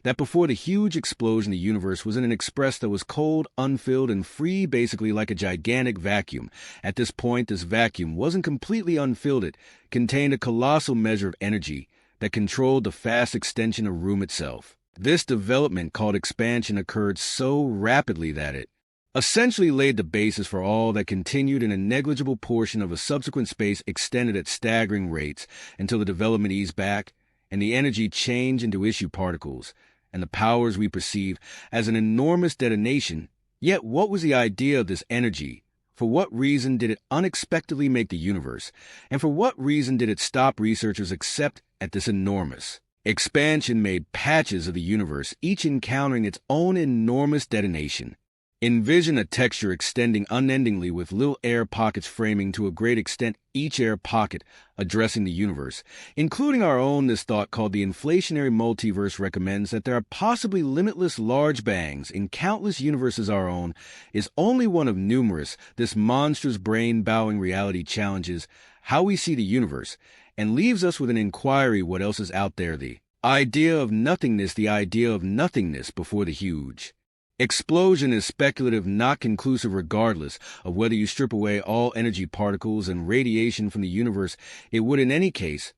that before the huge explosion, the universe was in an express that was cold, unfilled, and free, basically like a gigantic vacuum. At this point, this vacuum wasn't completely unfilled. It contained a colossal measure of energy that controlled the fast extension of room itself. This development, called expansion, occurred so rapidly that it essentially laid the basis for all that continued, in a negligible portion of a subsequent space extended at staggering rates until the development eased back and the energy changed into issue particles and the powers we perceive as an enormous detonation. Yet what was the idea of this energy? For what reason did it unexpectedly make the universe? And for what reason did it stop researchers except at this enormous expansion made patches of the universe, each encountering its own enormous detonation? Envision a texture extending unendingly with little air pockets framing to a great extent each air pocket addressing the universe, including our own. This thought, called the inflationary multiverse, recommends that there are possibly limitless large bangs in countless universes. Our own is only one of numerous. This monstrous brain-bowing reality challenges how we see the universe and leaves us with an inquiry: what else is out there? The idea of nothingness before the huge explosion is speculative, not conclusive. Regardless of whether you strip away all energy particles and radiation from the universe, it would in any case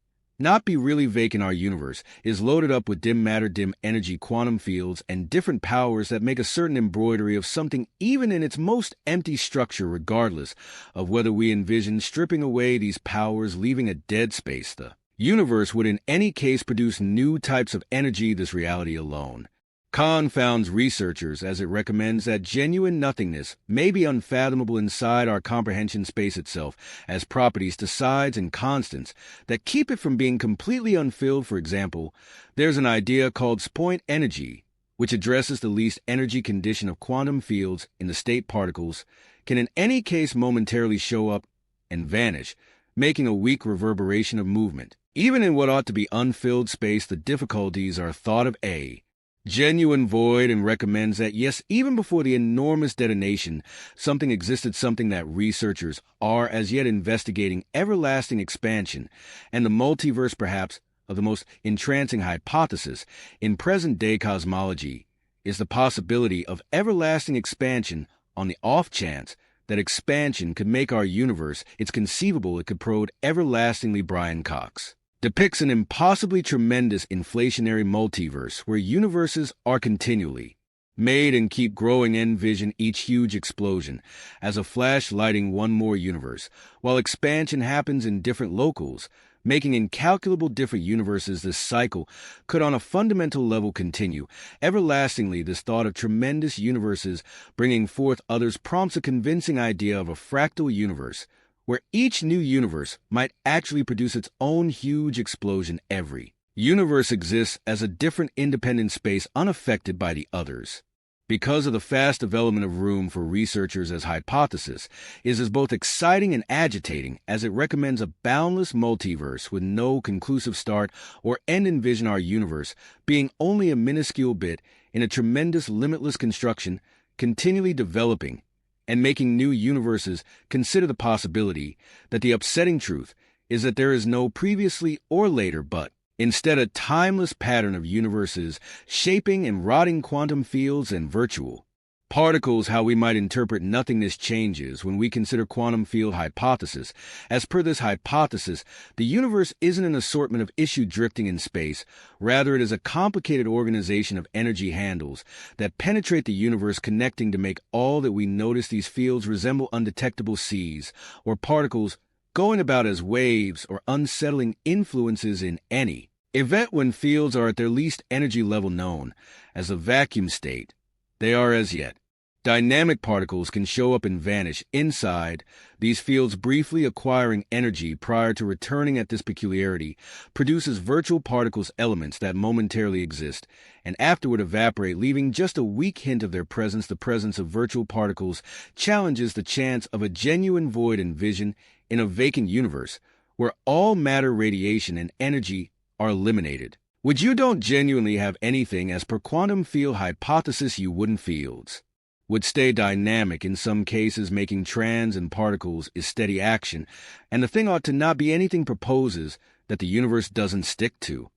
not be really vacant. Our universe is loaded up with dim matter, dim energy, quantum fields, and different powers that make a certain embroidery of something even in its most empty structure. Regardless of whether we envision stripping away these powers, leaving a dead space, the universe would in any case produce new types of energy. This reality alone confounds researchers, as it recommends that genuine nothingness may be unfathomable inside our comprehension space itself, as properties to sides and constants that keep it from being completely unfilled. For example, there's an idea called point energy, which addresses the least energy condition of quantum fields in the state particles, can in any case momentarily show up and vanish, making a weak reverberation of movement. Even in what ought to be unfilled space, the difficulties are thought of a genuine void, and recommends that, yes, even before the enormous detonation, something existed, something that researchers are as yet investigating: everlasting expansion. And the multiverse, perhaps of the most entrancing hypothesis in present-day cosmology, is the possibility of everlasting expansion on the off chance that expansion could make our universe. It's conceivable it could prode everlastingly. Brian Cox depicts an impossibly tremendous inflationary multiverse where universes are continually made and keep growing. Envision each huge explosion as a flash lighting one more universe, while expansion happens in different locales, making incalculable different universes. This cycle could on a fundamental level continue everlastingly. This thought of tremendous universes bringing forth others prompts a convincing idea of a fractal universe, where each new universe might actually produce its own huge explosion. Every universe exists as a different independent space unaffected by the others. Because of the fast development of room for researchers as hypothesis is as both exciting and agitating, as it recommends a boundless multiverse with no conclusive start or end. Envision our universe being only a minuscule bit in a tremendous limitless construction, continually developing and making new universes. Consider the possibility that the upsetting truth is that there is no previously or later, but instead a timeless pattern of universes shaping and rotting quantum fields and virtual particles. How we might interpret nothingness changes when we consider quantum field hypothesis. As per this hypothesis, the universe isn't an assortment of issue drifting in space. Rather, it is a complicated organization of energy handles that penetrate the universe, connecting to make all that we notice. These fields resemble undetectable seas or particles going about as waves or unsettling influences in any event. When fields are at their least energy level, known as a vacuum state, they are as yet dynamic. Particles can show up and vanish inside these fields, briefly acquiring energy prior to returning. At this peculiarity produces virtual particles, elements that momentarily exist and afterward evaporate, leaving just a weak hint of their presence. The presence of virtual particles challenges the chance of a genuine void. Envision in a vacant universe where all matter, radiation, and energy are eliminated. Would you don't genuinely have anything? As per quantum field hypothesis, you wouldn't. Fields would stay dynamic in some cases, making trans and particles is steady action, and the thing ought to not be anything proposes that the universe doesn't stick to.